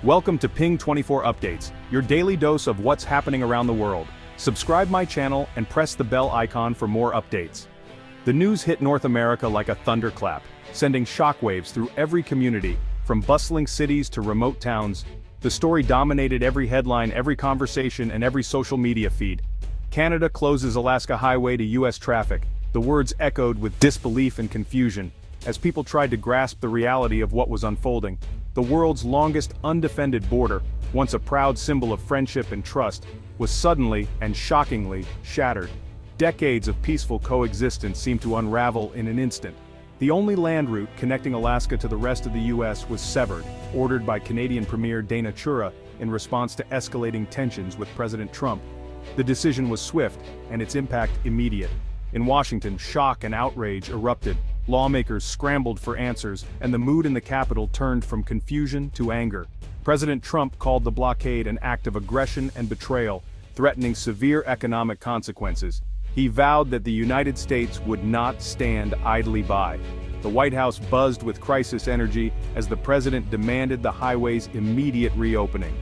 Welcome to Ping 24 Updates, your daily dose of what's happening around the world. Subscribe my channel and press the bell icon for more updates. The news hit North America like a thunderclap, sending shockwaves through every community, from bustling cities to remote towns. The story dominated every headline, every conversation, and every social media feed. Canada closes Alaska highway to U.S. traffic. The words echoed with disbelief and confusion, as people tried to grasp the reality of what was unfolding. The world's longest undefended border, once a proud symbol of friendship and trust, was suddenly and shockingly shattered. Decades of peaceful coexistence seemed to unravel in an instant. The only land route connecting Alaska to the rest of the U.S. was severed, ordered by Canadian Premier Dana Chura in response to escalating tensions with President Trump. The decision was swift, and its impact immediate. In Washington, shock and outrage erupted. Lawmakers scrambled for answers, and the mood in the Capitol turned from confusion to anger. President Trump called the blockade an act of aggression and betrayal, threatening severe economic consequences. He vowed that the United States would not stand idly by. The White House buzzed with crisis energy as the president demanded the highway's immediate reopening.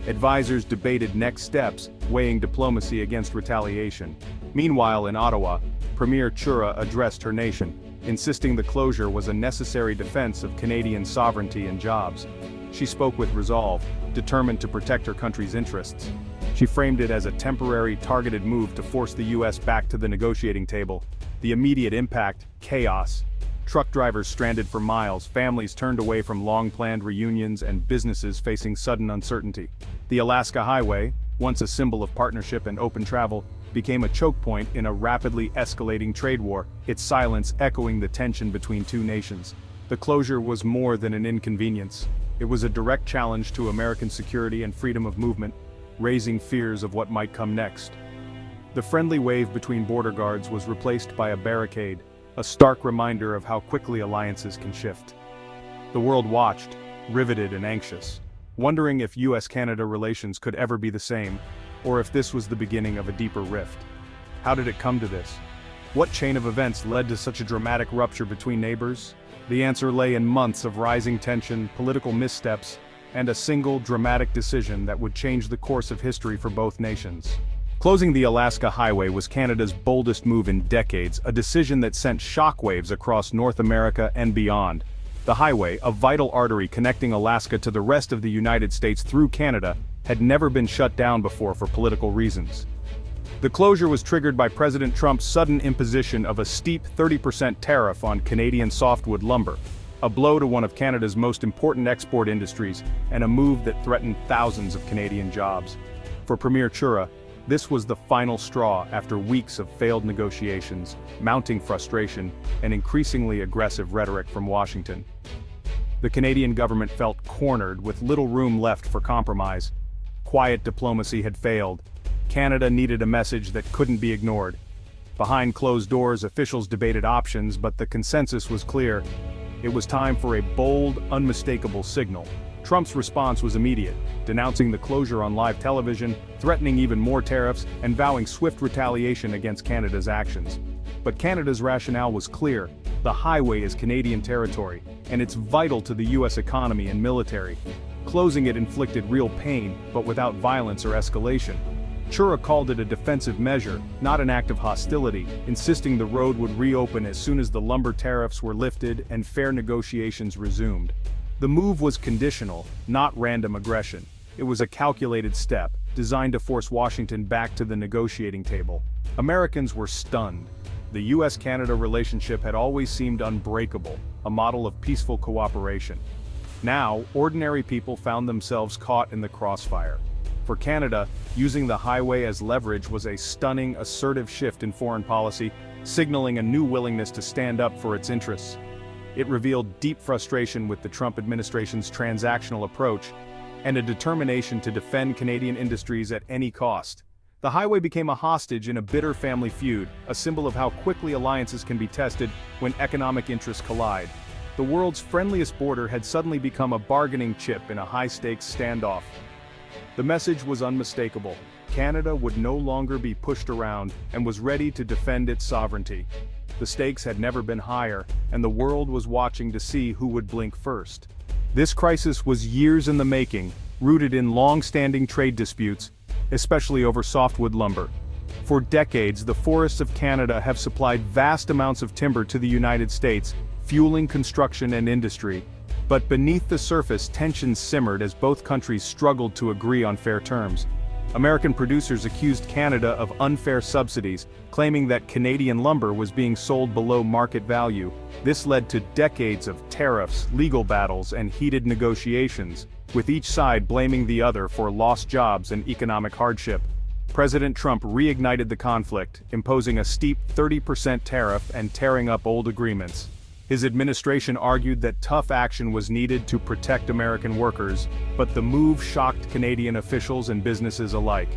Advisors debated next steps, weighing diplomacy against retaliation. Meanwhile, in Ottawa, Premier Chura addressed her nation, insisting the closure was a necessary defense of Canadian sovereignty and jobs. She spoke with resolve, determined to protect her country's interests. She framed it as a temporary, targeted move to force the U.S. back to the negotiating table. The immediate impact: chaos. Truck drivers stranded for miles, families turned away from long-planned reunions, and businesses facing sudden uncertainty. The Alaska Highway, once a symbol of partnership and open travel, became a choke point in a rapidly escalating trade war, its silence echoing the tension between two nations. The closure was more than an inconvenience. It was a direct challenge to American security and freedom of movement, raising fears of what might come next. The friendly wave between border guards was replaced by a barricade, a stark reminder of how quickly alliances can shift. The world watched, riveted and anxious, wondering if U.S. Canada relations could ever be the same, or if this was the beginning of a deeper rift. How did it come to this? What chain of events led to such a dramatic rupture between neighbors? The answer lay in months of rising tension, political missteps, and a single dramatic decision that would change the course of history for both nations. Closing the Alaska Highway was Canada's boldest move in decades, a decision that sent shockwaves across North America and beyond. The highway, a vital artery connecting Alaska to the rest of the United States through Canada, had never been shut down before for political reasons. The closure was triggered by President Trump's sudden imposition of a steep 30% tariff on Canadian softwood lumber, a blow to one of Canada's most important export industries, and a move that threatened thousands of Canadian jobs. For Premier Chura, this was the final straw after weeks of failed negotiations, mounting frustration, and increasingly aggressive rhetoric from Washington. The Canadian government felt cornered, with little room left for compromise. Quiet diplomacy had failed. Canada needed a message that couldn't be ignored. Behind closed doors, officials debated options, but the consensus was clear. It was time for a bold, unmistakable signal. Trump's response was immediate, denouncing the closure on live television, threatening even more tariffs, and vowing swift retaliation against Canada's actions. But Canada's rationale was clear. The highway is Canadian territory, and it's vital to the U.S. economy and military. Closing it inflicted real pain, but without violence or escalation. Chura called it a defensive measure, not an act of hostility, insisting the road would reopen as soon as the lumber tariffs were lifted and fair negotiations resumed. The move was conditional, not random aggression. It was a calculated step, designed to force Washington back to the negotiating table. Americans were stunned. The U.S. Canada relationship had always seemed unbreakable, a model of peaceful cooperation. Now, ordinary people found themselves caught in the crossfire. For Canada, using the highway as leverage was a stunning, assertive shift in foreign policy, signaling a new willingness to stand up for its interests. It revealed deep frustration with the Trump administration's transactional approach, and a determination to defend Canadian industries at any cost. The highway became a hostage in a bitter family feud, a symbol of how quickly alliances can be tested when economic interests collide. The world's friendliest border had suddenly become a bargaining chip in a high-stakes standoff. The message was unmistakable. Canada would no longer be pushed around and was ready to defend its sovereignty. The stakes had never been higher, and the world was watching to see who would blink first. This crisis was years in the making, rooted in long-standing trade disputes, especially over softwood lumber. For decades, the forests of Canada have supplied vast amounts of timber to the United States, fueling construction and industry. But beneath the surface, tensions simmered as both countries struggled to agree on fair terms. American producers accused Canada of unfair subsidies, claiming that Canadian lumber was being sold below market value. This led to decades of tariffs, legal battles, and heated negotiations, with each side blaming the other for lost jobs and economic hardship. President Trump reignited the conflict, imposing a steep 30% tariff and tearing up old agreements. His administration argued that tough action was needed to protect American workers, but the move shocked Canadian officials and businesses alike.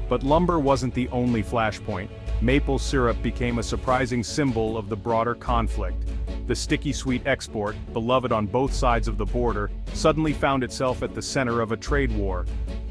But lumber wasn't the only flashpoint. Maple syrup became a surprising symbol of the broader conflict. The sticky sweet export, beloved on both sides of the border, suddenly found itself at the center of a trade war.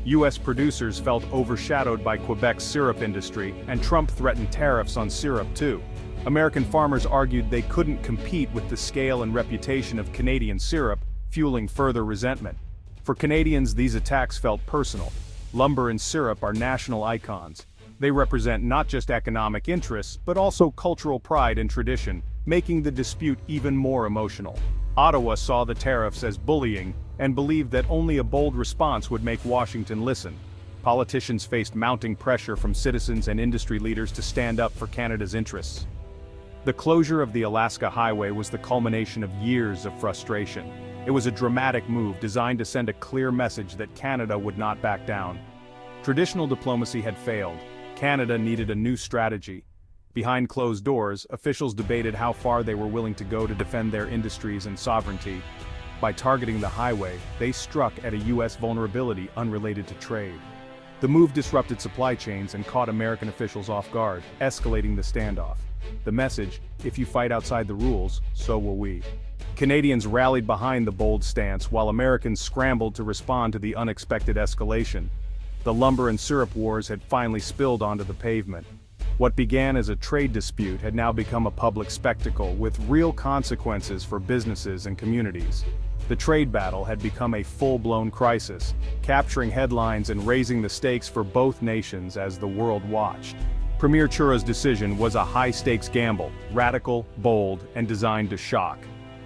U.S. producers felt overshadowed by Quebec's syrup industry, and Trump threatened tariffs on syrup too. American farmers argued they couldn't compete with the scale and reputation of Canadian syrup, fueling further resentment. For Canadians, these attacks felt personal. Lumber and syrup are national icons. They represent not just economic interests, but also cultural pride and tradition, making the dispute even more emotional. Ottawa saw the tariffs as bullying, and believed that only a bold response would make Washington listen. Politicians faced mounting pressure from citizens and industry leaders to stand up for Canada's interests. The closure of the Alaska Highway was the culmination of years of frustration. It was a dramatic move designed to send a clear message that Canada would not back down. Traditional diplomacy had failed. Canada needed a new strategy. Behind closed doors, officials debated how far they were willing to go to defend their industries and sovereignty. By targeting the highway, they struck at a U.S. vulnerability unrelated to trade. The move disrupted supply chains and caught American officials off guard, escalating the standoff. The message: if you fight outside the rules, so will we. Canadians rallied behind the bold stance while Americans scrambled to respond to the unexpected escalation. The lumber and syrup wars had finally spilled onto the pavement. What began as a trade dispute had now become a public spectacle with real consequences for businesses and communities. The trade battle had become a full-blown crisis, capturing headlines and raising the stakes for both nations as the world watched. Premier Chura's decision was a high-stakes gamble, radical, bold, and designed to shock.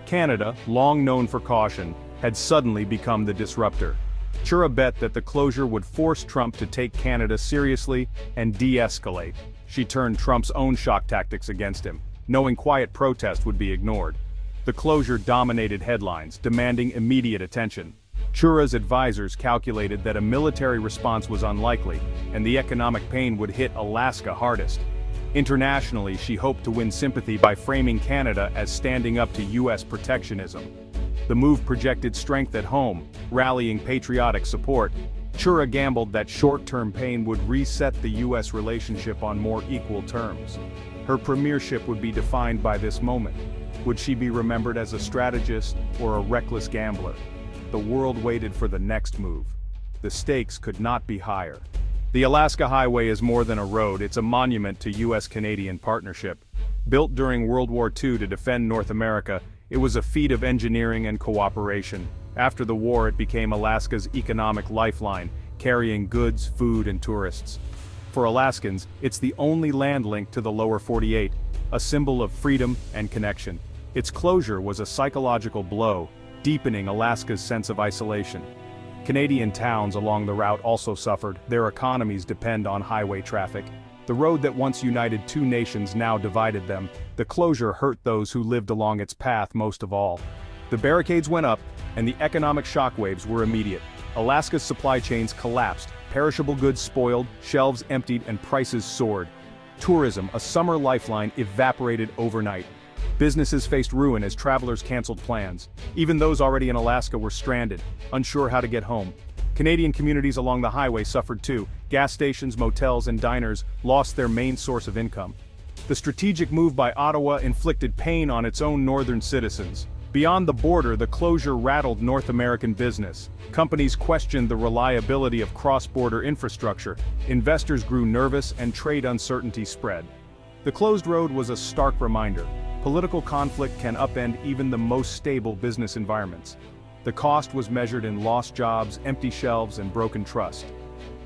Canada, long known for caution, had suddenly become the disruptor. Chura bet that the closure would force Trump to take Canada seriously and de-escalate. She turned Trump's own shock tactics against him, knowing quiet protest would be ignored. The closure dominated headlines, demanding immediate attention. Chura's advisors calculated that a military response was unlikely, and the economic pain would hit Alaska hardest. Internationally, she hoped to win sympathy by framing Canada as standing up to U.S. protectionism. The move projected strength at home, rallying patriotic support. Chura gambled that short-term pain would reset the U.S. relationship on more equal terms. Her premiership would be defined by this moment. Would she be remembered as a strategist or a reckless gambler? The world waited for the next move. The stakes could not be higher. The Alaska Highway is more than a road, it's a monument to U.S.-Canadian partnership. Built during World War II to defend North America, it was a feat of engineering and cooperation. After the war, it became Alaska's economic lifeline, carrying goods, food, and tourists. For Alaskans, it's the only land link to the lower 48, a symbol of freedom and connection. Its closure was a psychological blow, deepening Alaska's sense of isolation. Canadian towns along the route also suffered. Their economies depend on highway traffic. The road that once united two nations now divided them. The closure hurt those who lived along its path most of all. The barricades went up, and the economic shockwaves were immediate. Alaska's supply chains collapsed, perishable goods spoiled, shelves emptied, and prices soared. Tourism, a summer lifeline, evaporated overnight. Businesses faced ruin as travelers canceled plans. Even those already in Alaska were stranded, unsure how to get home. Canadian communities along the highway suffered too. Gas stations, motels, and diners lost their main source of income. The strategic move by Ottawa inflicted pain on its own northern citizens. Beyond the border, the closure rattled North American business. Companies questioned the reliability of cross-border infrastructure. Investors grew nervous and trade uncertainty spread. The closed road was a stark reminder. Political conflict can upend even the most stable business environments. The cost was measured in lost jobs, empty shelves, and broken trust.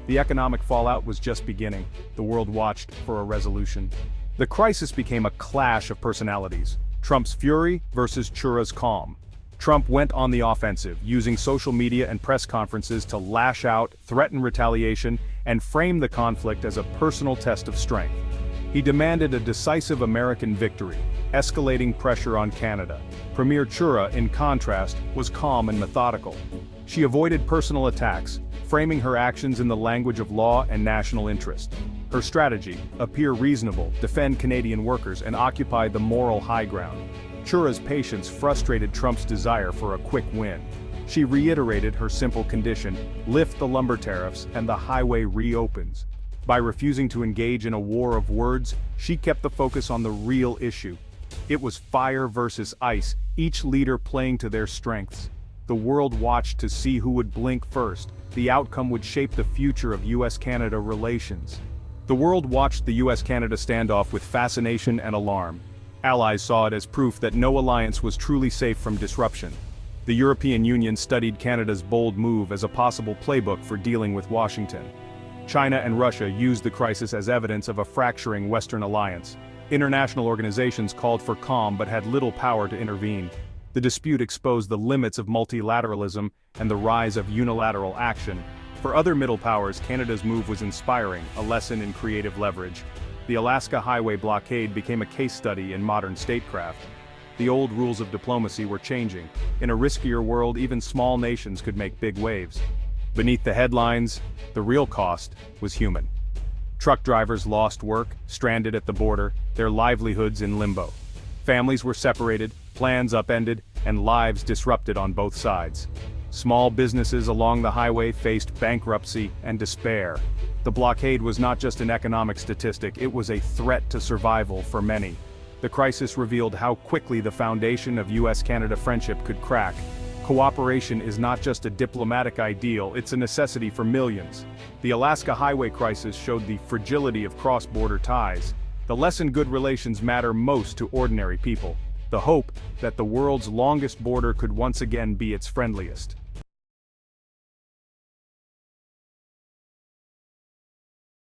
The economic fallout was just beginning. The world watched for a resolution. The crisis became a clash of personalities. Trump's fury versus Chura's calm. Trump went on the offensive, using social media and press conferences to lash out, threaten retaliation, and frame the conflict as a personal test of strength. He demanded a decisive American victory, escalating pressure on Canada. Premier Chura, in contrast, was calm and methodical. She avoided personal attacks, framing her actions in the language of law and national interest. Her strategy: appear reasonable, defend Canadian workers, and occupy the moral high ground. Chura's patience frustrated Trump's desire for a quick win. She reiterated her simple condition: lift the lumber tariffs and the highway reopens. By refusing to engage in a war of words, she kept the focus on the real issue. It was fire versus ice, each leader playing to their strengths. The world watched to see who would blink first. The outcome would shape the future of U.S. Canada relations. The world watched the U.S. Canada standoff with fascination and alarm. Allies saw it as proof that no alliance was truly safe from disruption. The European Union studied Canada's bold move as a possible playbook for dealing with Washington. China and Russia used the crisis as evidence of a fracturing Western alliance. International organizations called for calm but had little power to intervene. The dispute exposed the limits of multilateralism and the rise of unilateral action. For other middle powers, Canada's move was inspiring, a lesson in creative leverage. The Alaska Highway blockade became a case study in modern statecraft. The old rules of diplomacy were changing. In a riskier world, even small nations could make big waves. Beneath the headlines, the real cost was human. Truck drivers lost work, stranded at the border, their livelihoods in limbo. Families were separated, plans upended, and lives disrupted on both sides. Small businesses along the highway faced bankruptcy and despair. The blockade was not just an economic statistic, it was a threat to survival for many. The crisis revealed how quickly the foundation of U.S.-Canada friendship could crack. Cooperation is not just a diplomatic ideal, it's a necessity for millions. The Alaska Highway crisis showed the fragility of cross-border ties. The lesson: good relations matter most to ordinary people. The hope that the world's longest border could once again be its friendliest.